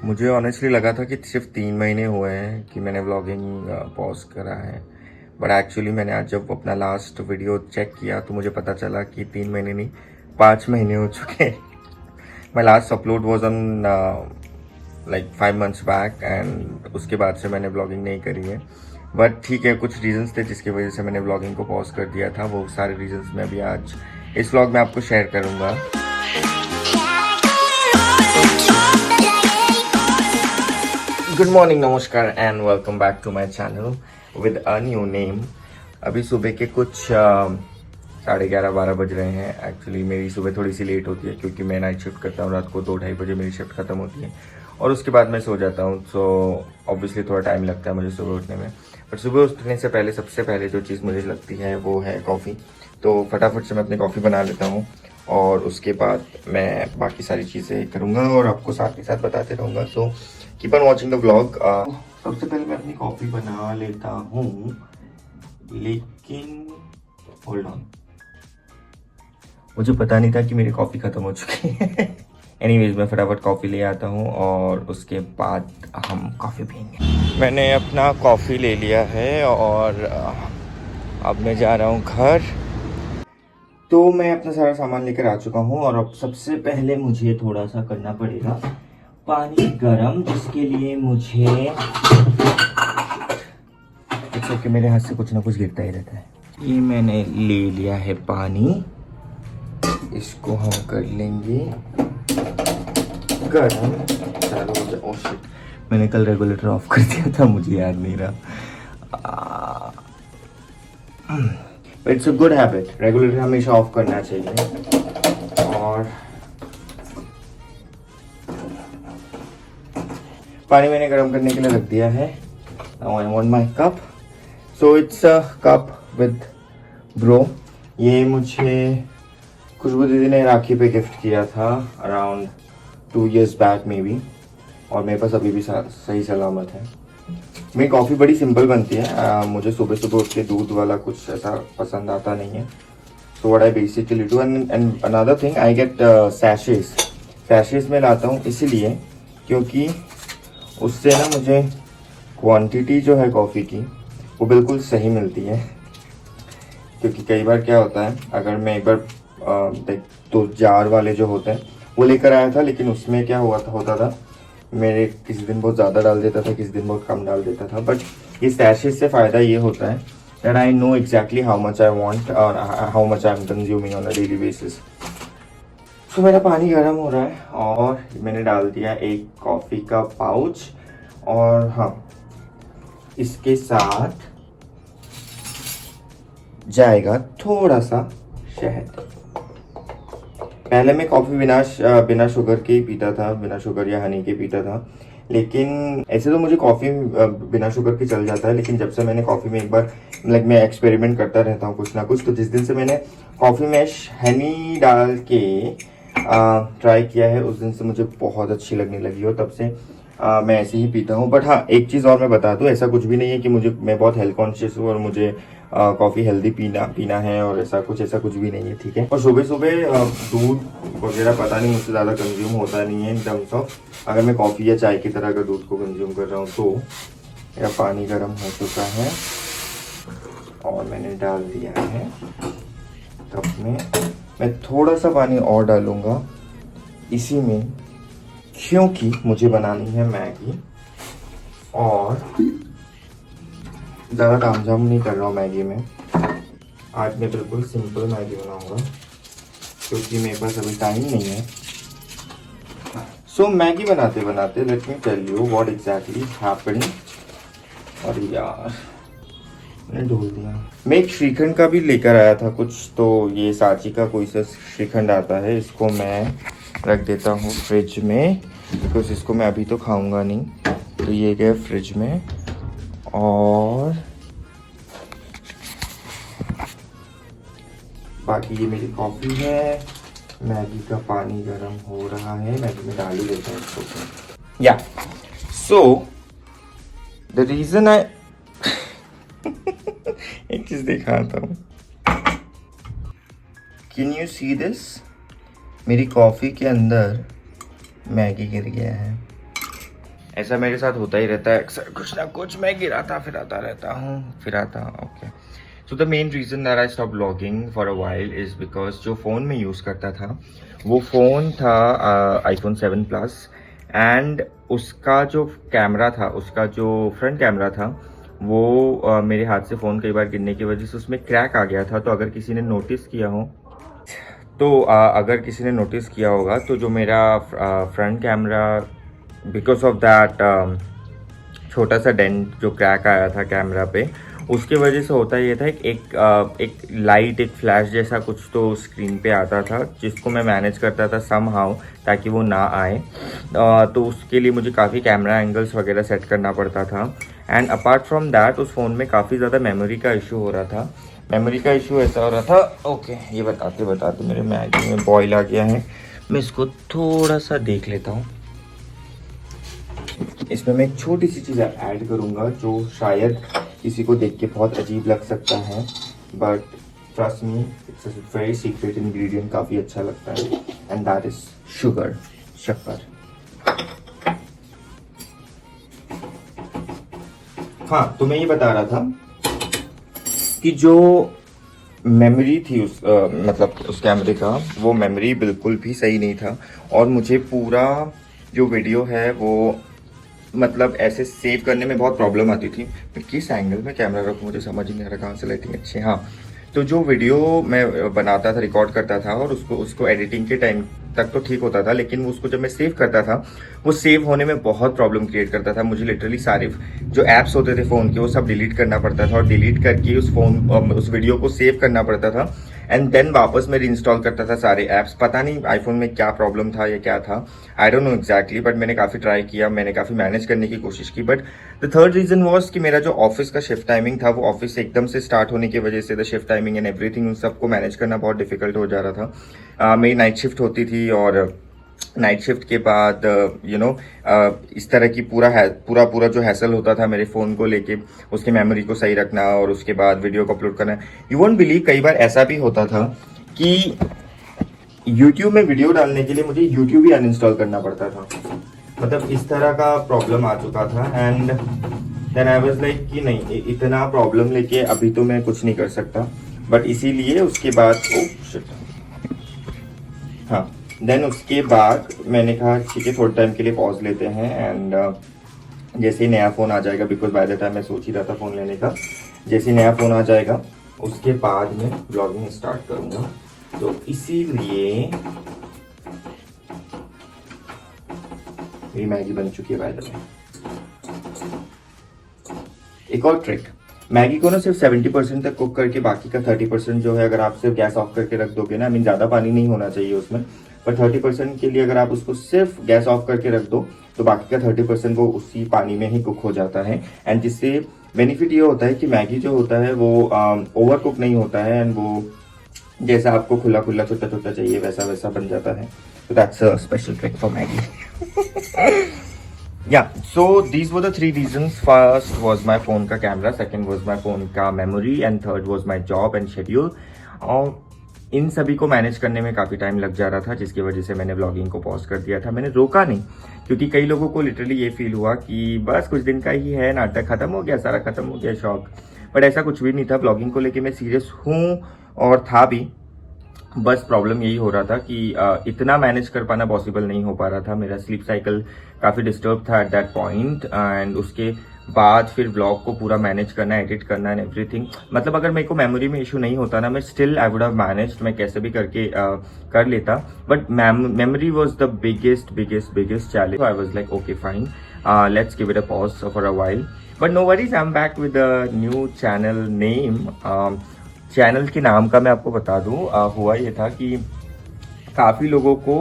मुझे ऑनेस्टली लगा था कि सिर्फ 3 महीने हुए हैं कि मैंने व्लॉगिंग पॉज करा है, बट एक्चुअली मैंने आज जब अपना लास्ट वीडियो चेक किया तो मुझे पता चला कि 3 महीने नहीं 5 महीने हो चुके हैं। My last upload was on like 5 months back and उसके बाद से मैंने व्लॉगिंग नहीं करी है। बट ठीक है, कुछ रीजंस थे जिसकी वजह से मैंने व्लॉगिंग को पॉज कर दिया था। वो सारे रीजंस मैं अभी आज इस व्लॉग में आपको शेयर करूँगा। गुड मॉर्निंग, नमस्कार and welcome back to my channel with a new name. अभी सुबह के कुछ 11:30-12 बज रहे हैं। एक्चुअली मेरी सुबह थोड़ी सी लेट होती है क्योंकि मैं नाइट शिफ्ट करता हूँ। रात को 2-2:30 बजे मेरी शिफ्ट खत्म होती है और उसके बाद मैं सो जाता हूँ। सो ऑब्वियसली थोड़ा टाइम लगता है मुझे सुबह उठने में। बट सुबह उठने से पहले सबसे पहले जो चीज़ मुझे लगती है वो है कॉफ़ी। तो फटाफट से मैं अपनी कॉफ़ी बना लेता हूँ और उसके बाद मैं बाकी सारी चीज़ें करूँगा और आपको साथ ही साथ बताते रहूँगा। So keep on watching the vlog. सबसे पहले मैं अपनी कॉफ़ी बना लेता हूँ, लेकिन होल्ड ऑन, मुझे पता नहीं था कि मेरी कॉफ़ी ख़त्म हो चुकी है। एनीवेज मैं फटाफट कॉफ़ी ले आता हूँ और उसके बाद हम कॉफ़ी पियेंगे। मैंने अपना कॉफ़ी ले लिया है और अब मैं जा रहा हूँ घर। तो मैं अपना सारा सामान लेकर आ चुका हूँ और अब सबसे पहले मुझे थोड़ा सा करना पड़ेगा पानी गरम, जिसके लिए मुझे ओके मेरे हाथ से कुछ ना कुछ गिरता ही रहता है। ये मैंने ले लिया है पानी, इसको हम कर लेंगे गरम। चलो, ओह शिट, मैंने कल रेगुलेटर ऑफ कर दिया था, मुझे याद नहीं रहा। It's a good habit, regulator हमेशा ऑफ करना चाहिए। और पानी मैंने गर्म करने के लिए रख दिया है। Now I want my cup. So it's a cup with bro. ये मुझे खुशबू दीदी ने राखी पे गिफ्ट किया था around 2 years back may be, और मेरे पास अभी भी सही सलामत है। मेरी कॉफ़ी बड़ी सिंपल बनती है। मुझे सुबह सुबह उठ के दूध वाला कुछ ऐसा पसंद आता नहीं है। So what I basically do and another thing, I get सैशेस में लाता हूँ इसीलिए क्योंकि उससे ना मुझे क्वांटिटी जो है कॉफ़ी की वो बिल्कुल सही मिलती है। क्योंकि कई बार क्या होता है, अगर मैं एक बार तो जार वाले जो होते हैं वो लेकर आया था, लेकिन उसमें क्या होता था, मेरे किसी दिन बहुत ज़्यादा डाल देता था, किसी दिन बहुत कम डाल देता था। बट ये सैशेस से फ़ायदा ये होता है that I know exactly how much I want और how much I am consuming on a daily basis. तो मेरा पानी गर्म हो रहा है और मैंने डाल दिया एक कॉफ़ी का पाउच, और हाँ, इसके साथ जाएगा थोड़ा सा शहद। पहले मैं कॉफ़ी बिना शुगर के ही पीता था, बिना शुगर या हनी के पीता था। लेकिन ऐसे तो मुझे कॉफ़ी बिना शुगर के चल जाता है, लेकिन जब से मैंने कॉफ़ी में एक बार मैं एक्सपेरिमेंट करता रहता हूँ कुछ ना कुछ, तो जिस दिन से मैंने कॉफ़ी में हनी डाल के ट्राई किया है उस दिन से मुझे बहुत अच्छी लगने लगी हो। तब से मैं ऐसे ही पीता हूँ। बट हाँ, एक चीज़ और मैं बता दूँ, ऐसा कुछ भी नहीं है कि मैं बहुत हेल्थ कॉन्शियस हूँ और मुझे कॉफ़ी हेल्दी पीना है और ऐसा कुछ भी नहीं है, ठीक है। और सुबह सुबह दूध वगैरह पता नहीं मुझसे ज़्यादा कंज्यूम होता नहीं है इन टर्म्स ऑफ, अगर मैं कॉफ़ी या चाय की तरह का दूध को कंज्यूम कर रहा हूँ। तो मेरा पानी गर्म हो चुका है और मैंने डाल दिया है कप में। मैं थोड़ा सा पानी और डालूँगा इसी में, क्योंकि मुझे बनानी है मैगी और ज़्यादा तामझाम नहीं कर रहा हूँ मैगी में। आज मैं बिल्कुल सिंपल मैगी बनाऊँगा क्योंकि मेरे पास अभी टाइम नहीं है। सो मैगी बनाते बनाते let me tell you what exactly happened. और यार मैंने ढोल दिया। मैं एक श्रीखंड का भी लेकर आया था कुछ, तो ये सांची का कोई सा श्रीखंड आता है, इसको मैं रख देता हूँ फ्रिज में बिकॉज इसको मैं अभी तो खाऊंगा नहीं। तो ये गया फ्रिज में, और बाकी ये मेरी कॉफ़ी है। मैगी का पानी गर्म हो रहा है, मैगी में डाल ही देता हूँ इसको। या सो द रीज़न आई एक चीज़ दिखाता हूँ, कैन यू सी दिस? मेरी कॉफ़ी के अंदर मैगी गिर गया है। ऐसा मेरे साथ होता ही रहता है अक्सर, कुछ ना कुछ मैं गिराता फिराता रहता हूँ फिराता। Okay, so the main reason that I stop blogging for a while is because जो फ़ोन में यूज़ करता था वो फ़ोन था iPhone 7 प्लस, एंड उसका जो कैमरा था, उसका जो फ्रंट कैमरा था वो मेरे हाथ से फ़ोन कई बार गिरने की वजह से उसमें क्रैक आ गया था। तो अगर किसी ने नोटिस किया हो अगर किसी ने नोटिस किया होगा तो जो मेरा front camera, because of that छोटा सा डेंट जो क्रैक आया था कैमरा पे, उसके वजह से होता ये था एक लाइट, एक फ्लैश जैसा कुछ तो स्क्रीन पे आता था जिसको मैं मैनेज करता था समहाउ ताकि वो ना आए। तो उसके लिए मुझे काफ़ी कैमरा एंगल्स वगैरह सेट करना पड़ता था। एंड अपार्ट फ्रॉम दैट उस फ़ोन में काफ़ी ज़्यादा मेमोरी का इशू हो रहा था। मेमोरी का इशू ऐसा हो रहा था, ओके ये बताते बताते मेरे मैगी में बॉईल आ गया है। मैं इसको थोड़ा सा देख लेता हूँ। इसमें मैं एक छोटी सी चीज़ ऐड करूँगा जो शायद किसी को देख के बहुत अजीब लग सकता है, but trust me it's a very secret ingredient, काफ़ी अच्छा लगता है, एंड दैट इज शुगर, शक्कर। हाँ, तो मैं ये बता रहा था कि जो मेमोरी थी मतलब उस कैमरे का, वो मेमोरी बिल्कुल भी सही नहीं था, और मुझे पूरा जो वीडियो है वो मतलब ऐसे सेव करने में बहुत प्रॉब्लम आती थी। मैं किस एंगल में कैमरा रखूँ मुझे समझ ही नहीं आ रहा, कहाँ से लाइटिंग अच्छी। हाँ, तो जो वीडियो मैं बनाता था, रिकॉर्ड करता था, और उसको एडिटिंग के टाइम तक तो ठीक होता था, लेकिन उसको जब मैं सेव करता था वो सेव होने में बहुत प्रॉब्लम क्रिएट करता था। मुझे लिटरली सारे जो ऐप्स होते थे फ़ोन के वो सब डिलीट करना पड़ता था, और डिलीट करके उस वीडियो को सेव करना पड़ता था, एंड देन वापस मैं रीइंस्टॉल करता था सारे ऐप्स। पता नहीं आईफोन में क्या प्रॉब्लम था या क्या था, I don't know exactly, but मैंने काफ़ी ट्राई किया, मैंने काफ़ी मैनेज करने की कोशिश की। But the third reason was कि मेरा जो ऑफिस का शिफ्ट टाइमिंग था, वो ऑफिस से एकदम से स्टार्ट होने की वजह से the shift timing and everything, उन सबको मैनेज करना बहुत डिफिकल्ट हो जा रहा था। मेरी नाइट शिफ्ट होती थी, और नाइट शिफ्ट के बाद इस तरह की पूरा जो हैसल होता था मेरे फ़ोन को लेके, उसकी मेमोरी को सही रखना और उसके बाद वीडियो को अपलोड करना। यू वोंट बिलीव, कई बार ऐसा भी होता था कि YouTube में वीडियो डालने के लिए मुझे YouTube ही अनइंस्टॉल करना पड़ता था। मतलब इस तरह का प्रॉब्लम आ चुका था, and then I was like कि नहीं, इतना प्रॉब्लम लेके अभी तो मैं कुछ नहीं कर सकता। बट इसीलिए उसके बाद हाँ, देन उसके बाद मैंने कहा ठीक है थोड़े टाइम के लिए पॉज लेते हैं, एंड जैसे ही नया फ़ोन आ जाएगा, बिकॉज बाय द टाइम मैं सोच ही रहा था फ़ोन लेने का, जैसे ही नया फ़ोन आ जाएगा उसके बाद मैं ब्लॉगिंग स्टार्ट करूँगा। तो इसीलिए मेरी मैगी बन चुकी है बाय द वे। एक और ट्रिक, मैगी को ना सिर्फ 70% तक कुक करके बाकी का 30% जो है, अगर आप सिर्फ गैस ऑफ करके रख दोगे ना, आई मीन ज़्यादा पानी नहीं होना चाहिए उसमें, पर 30% के लिए अगर आप उसको सिर्फ गैस ऑफ करके रख दो तो बाकी का 30% वो उसी पानी में ही कुक हो जाता है। एंड जिससे बेनिफिट ये होता है कि मैगी जो होता है वो ओवर कुक नहीं होता है, एंड वो जैसा आपको खुला खुला छोटा छोटा चाहिए वैसा वैसा बन जाता है। तो that's a special trick for Maggi. Yeah, so these were the three reasons. First was my phone का camera, second was my phone का memory, and third was my job and schedule. और इन सभी को मैनेज करने में काफ़ी time लग जा रहा था, जिसकी वजह से मैंने व्लॉगिंग को पॉज कर दिया था। मैंने रोका नहीं, क्योंकि कई लोगों को लिटरली ये फील हुआ कि बस कुछ दिन का ही है, नाटक खत्म हो गया, सारा खत्म हो गया शौक। बट ऐसा कुछ भी नहीं था, व्लॉगिंग को लेके मैं सीरियस हूँ और था भी। बस प्रॉब्लम यही हो रहा था कि इतना मैनेज कर पाना पॉसिबल नहीं हो पा रहा था। मेरा स्लीप साइकिल काफ़ी डिस्टर्ब था एट दैट पॉइंट, एंड उसके बाद फिर ब्लॉग को पूरा मैनेज करना, एडिट करना एंड एवरीथिंग। मतलब अगर मेरे को मेमोरी में इशू नहीं होता ना, मैं still I would have managed, मैं कैसे भी करके कर लेता। But memory was the biggest challenge. I was like okay fine, let's give it a pause for a while, but no worries, I am back with a new channel name. Channel के नाम का मैं आपको बता दूं, हुआ ये था कि काफ़ी लोगों को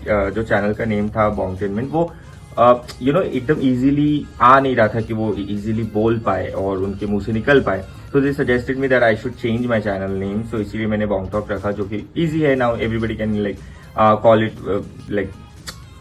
जो चैनल का नेम था बॉन्गटेनमेंट, वो एकदम इजीली आ नहीं रहा था कि वो इजीली बोल पाए और उनके मुंह से निकल पाए। तो they suggested me that I should change my channel name, so इसीलिए मैंने बॉन्ग टॉक रखा, जो कि ईजी है। Now everybody can like call it like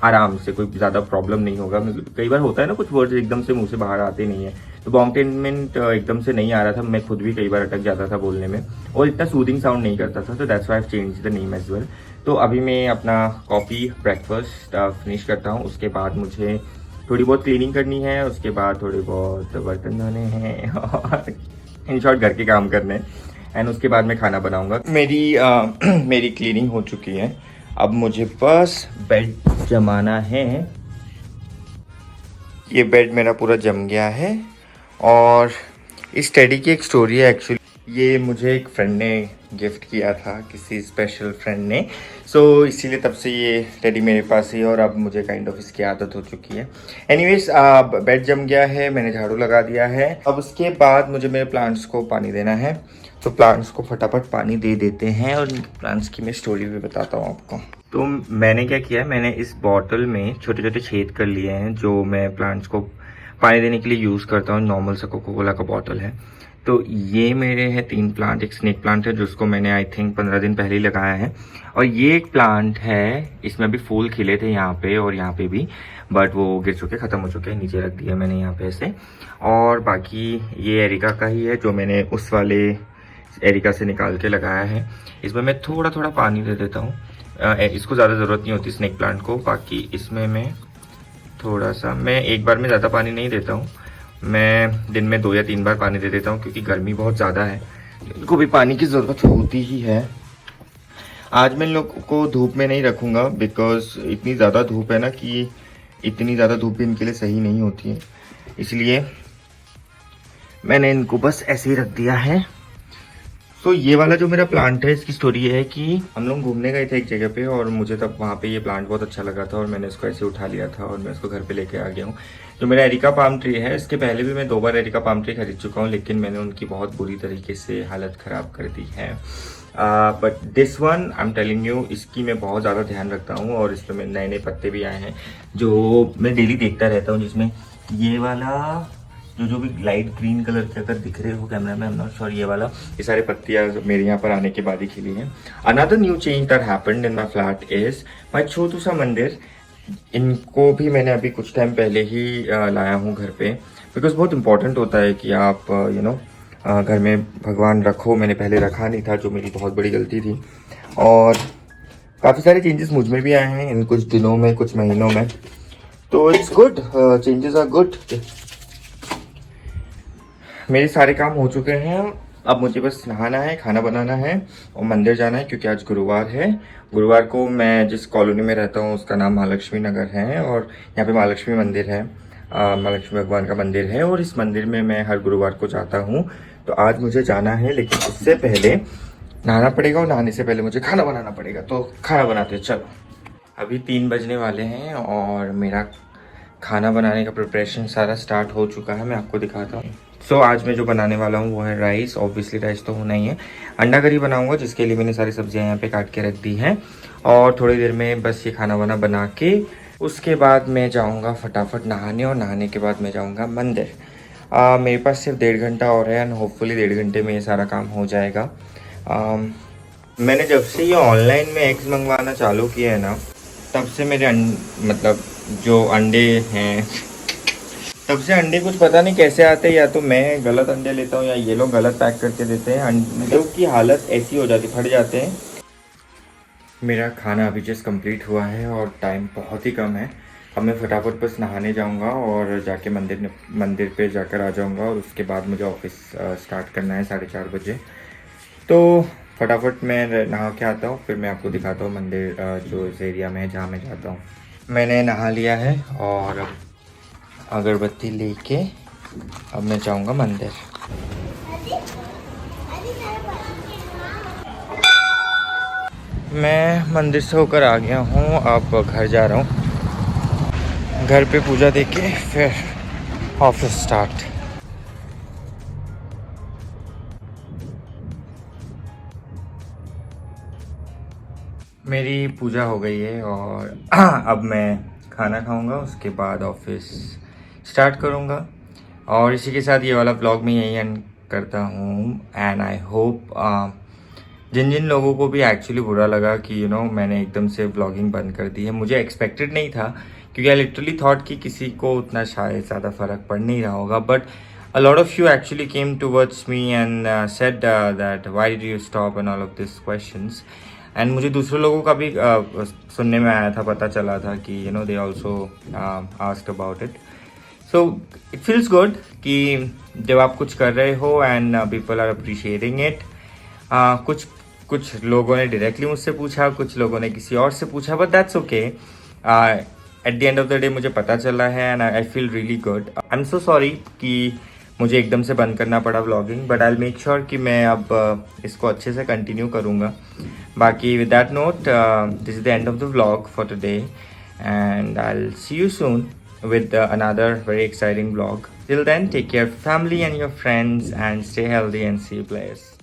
आराम से, कोई ज़्यादा प्रॉब्लम नहीं होगा। कई बार होता है ना, कुछ वर्ड्स एकदम से मुंह से बाहर आते नहीं है, तो बॉन्गटेनमेंट एकदम से नहीं आ रहा था। मैं खुद भी कई बार अटक जाता था बोलने में, और इतना सूदिंग साउंड नहीं करता था। तो that's why I change the name as well. तो अभी मैं अपना कॉफ़ी ब्रेकफास्ट फिनिश करता हूँ, उसके बाद मुझे थोड़ी बहुत क्लीनिंग करनी है, उसके बाद थोड़े बहुत बर्तन धोने हैं और इन शॉर्ट घर के काम करने हैं। एंड उसके बाद मैं खाना बनाऊंगा। मेरी क्लीनिंग हो चुकी है, अब मुझे बस बेड जमाना है। ये बेड मेरा पूरा जम गया है। और इस टेडी की एक स्टोरी है एक्चुअली। ये मुझे एक फ्रेंड ने गिफ्ट किया था, किसी स्पेशल फ्रेंड ने। सो इसीलिए तब से ये टेडी मेरे पास ही है और अब मुझे काइंड ऑफ इसकी आदत हो चुकी है। एनीवेज, बेड जम गया है, मैंने झाड़ू लगा दिया है। अब उसके बाद मुझे मेरे प्लांट्स को पानी देना है, तो प्लांट्स को फटाफट पानी दे देते हैं और प्लांट्स की मैं स्टोरी भी बताता हूँ आपको। तो मैंने क्या किया है, मैंने इस बॉटल में छोटे छोटे छेद कर लिए हैं जो मैं प्लांट्स को पानी देने के लिए यूज़ करता हूँ। नॉर्मल सा कोको कोला का बॉटल है। तो ये मेरे हैं 3 प्लांट। एक स्नेक प्लांट है जिसको मैंने आई थिंक 15 दिन पहले ही लगाया है, और ये एक प्लांट है, इसमें भी फूल खिले थे यहाँ पे और यहाँ पे भी, बट वो गिर चुके, ख़त्म हो चुके हैं, नीचे रख दिया मैंने यहाँ पे ऐसे। और बाकी ये एरिका का ही है जो मैंने उस वाले एरिका से निकाल के लगाया है। इसमें मैं थोड़ा थोड़ा पानी दे देता हूँ, इसको ज़्यादा ज़रूरत नहीं होती स्नेक प्लांट को। बाकी इसमें मैं थोड़ा सा, मैं एक बार में ज़्यादा पानी नहीं देता हूँ, मैं दिन में 2 या 3 बार पानी दे देता हूँ क्योंकि गर्मी बहुत ज़्यादा है, इनको भी पानी की ज़रूरत होती ही है। आज मैं इन लोग को धूप में नहीं रखूँगा बिकॉज इतनी ज़्यादा धूप है ना कि इतनी ज़्यादा धूप भी इनके लिए सही नहीं होती है, इसलिए मैंने इनको बस ऐसे ही रख दिया है। तो ये वाला जो मेरा प्लांट है, इसकी स्टोरी ये है कि हम लोग घूमने गए थे एक जगह पे और मुझे तब वहाँ पे ये प्लांट बहुत अच्छा लगा था और मैंने इसको ऐसे उठा लिया था और मैं इसको घर पे लेके आ गया हूँ। जो मेरा एरिका पाम ट्री है, इसके पहले भी मैं 2 बार एरिका पाम ट्री खरीद चुका हूँ, लेकिन मैंने उनकी बहुत बुरी तरीके से हालत ख़राब कर दी है। But this one I am telling you, इसकी मैं बहुत ज़्यादा ध्यान रखता हूँ और इस पर मैं नए नए पत्ते भी आए हैं जो मैं डेली देखता रहता हूँ, जिसमें ये वाला जो भी लाइट ग्रीन कलर के अगर दिख रहे हो कैमरा में, आई एम नॉट श्योर, ये वाला, ये सारे पत्तियां मेरे यहाँ पर आने के बाद ही खिली हैं। Another new change that happened in my flat is my छोटू सा मंदिर। इनको भी मैंने अभी कुछ टाइम पहले ही लाया हूँ घर पे, बिकॉज बहुत इंपॉर्टेंट होता है कि आप घर में भगवान रखो। मैंने पहले रखा नहीं था, जो मेरी बहुत बड़ी गलती थी, और काफ़ी सारे चेंजेस मुझ में भी आए हैं इन कुछ दिनों में, कुछ महीनों में, तो it's good, changes are good. मेरे सारे काम हो चुके हैं, अब मुझे बस नहाना है, खाना बनाना है और मंदिर जाना है क्योंकि आज गुरुवार है। गुरुवार को मैं जिस कॉलोनी में रहता हूँ उसका नाम महालक्ष्मी नगर है और यहाँ पे महालक्ष्मी मंदिर है, महालक्ष्मी भगवान का मंदिर है और इस मंदिर में मैं हर गुरुवार को जाता हूँ। तो आज मुझे जाना है, लेकिन उससे पहले नहाना पड़ेगा और नहाने से पहले मुझे खाना बनाना पड़ेगा। तो खाना बनाते हैं, चलो। अभी 3 बजने वाले हैं और मेरा खाना बनाने का प्रिपरेशन सारा स्टार्ट हो चुका है, मैं आपको दिखाता हूँ। सो आज मैं जो बनाने वाला हूँ वो है राइस। ऑब्वियसली राइस तो होना ही है। अंडा करी बनाऊँगा जिसके लिए मैंने सारी सब्जियाँ यहाँ पे काट के रख दी हैं और थोड़ी देर में बस ये खाना वाना बना के उसके बाद मैं जाऊँगा फटाफट नहाने, और नहाने के बाद मैं जाऊँगा मंदिर। मेरे पास सिर्फ 1.5 घंटा और है एंड होपफुली 1.5 घंटे में ये सारा काम हो जाएगा। मैंने जब से ये ऑनलाइन में एग्स मंगवाना चालू किया है ना, तब से मेरे मतलब जो अंडे हैं, तब से अंडे कुछ पता नहीं कैसे आते हैं, या तो मैं गलत अंडे लेता हूँ या ये लोग गलत पैक करके देते हैं। अंडों की हालत ऐसी हो जाती, फट जाते हैं। मेरा खाना अभी जस्ट कंप्लीट हुआ है और टाइम बहुत ही कम है। अब मैं फटाफट बस नहाने जाऊँगा और जाके मंदिर पे जाकर आ जाऊँगा और उसके बाद मुझे ऑफिस स्टार्ट करना है 4:30 बजे। तो फटाफट मैं नहा के आता हूँ, फिर मैं आपको दिखाता हूँ मंदिर जो इस एरिया में है जहाँ मैं जाता हूँ। मैंने नहा लिया है और अगरबत्ती लेके अब मैं जाऊँगा मंदिर। मैं मंदिर से होकर आ गया हूँ, अब घर जा रहा हूँ। घर पे पूजा देके फिर ऑफिस स्टार्ट। मेरी पूजा हो गई है और अब मैं खाना खाऊंगा, उसके बाद ऑफिस स्टार्ट करूंगा। और इसी के साथ ये वाला व्लॉग मैं यही एंड करता हूँ। एंड आई होप जिन जिन लोगों को भी एक्चुअली बुरा लगा कि मैंने एकदम से व्लॉगिंग बंद कर दी है, मुझे एक्सपेक्टेड नहीं था क्योंकि आई लिटरली थॉट कि किसी को उतना शायद ज़्यादा फ़र्क पड़ नहीं रहा होगा। But a lot of you actually came towards me and said that why did you stop and all of these questions. And मुझे दूसरे लोगों का भी सुनने में आया था, पता चला था कि they also asked about it. So it feels good कि जब आप कुछ कर रहे हो and people are appreciating it. कुछ लोगों ने डायरेक्टली मुझसे पूछा, कुछ लोगों ने किसी और से पूछा, but that's okay. At the end of the day मुझे पता चला है and I feel really good. I am so sorry कि मुझे एकदम से बंद करना पड़ा vlogging, but I will make sure कि मैं अब इसको अच्छे से कंटिन्यू करूँगा. बाकी with that note, this is the end of the vlog for today and I will see you soon with another very exciting vlog. Till then, take care of family and your friends and stay healthy and see you players.